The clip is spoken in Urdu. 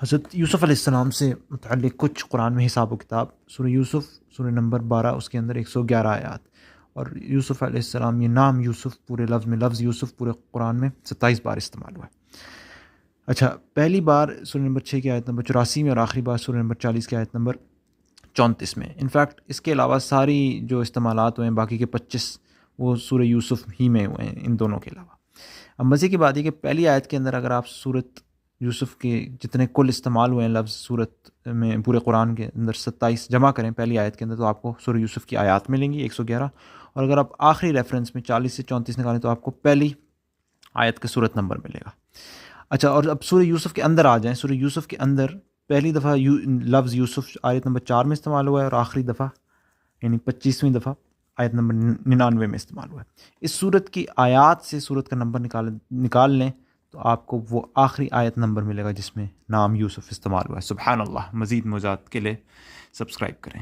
حضرت یوسف علیہ السلام سے متعلق کچھ قرآن میں حساب و کتاب. سورہ یوسف سورہ نمبر 12 اس کے اندر 111 آیات. اور یوسف علیہ السلام، یہ نام یوسف پورے لفظ میں، لفظ یوسف پورے قرآن میں 27 بار استعمال ہوا ہے. اچھا، پہلی بار سورہ نمبر 6 کی آیت نمبر 84 میں، اور آخری بار سورہ نمبر 40 کی آیت نمبر 34 میں. انفیکٹ اس کے علاوہ ساری جو استعمالات ہوئے ہیں باقی کے 25 وہ سورہ یوسف ہی میں ہوئے ہیں، ان دونوں کے علاوہ. اب مزے کی بات یہ کہ پہلی آیت کے اندر اگر آپ سورت یوسف کے جتنے کل استعمال ہوئے ہیں لفظ سورت میں پورے قرآن کے اندر 27 جمع کریں پہلی آیت کے اندر، تو آپ کو سورہ یوسف کی آیات ملیں گی 111. اور اگر آپ آخری ریفرنس میں 40 سے 34 نکالیں تو آپ کو پہلی آیت کا سورت نمبر ملے گا. اچھا، اور اب سورہ یوسف کے اندر آ جائیں. سورہ یوسف کے اندر پہلی دفعہ لفظ یوسف آیت نمبر 4 میں استعمال ہوا ہے، اور آخری دفعہ یعنی 25ویں دفعہ آیت نمبر 99 میں استعمال ہوا ہے. اس سورت کی آیات سے سورت کا نمبر نکال لیں تو آپ کو وہ آخری آیت نمبر ملے گا جس میں نام یوسف استعمال ہوا ہے. سبحان اللہ. مزید موضوعات کے لیے سبسکرائب کریں.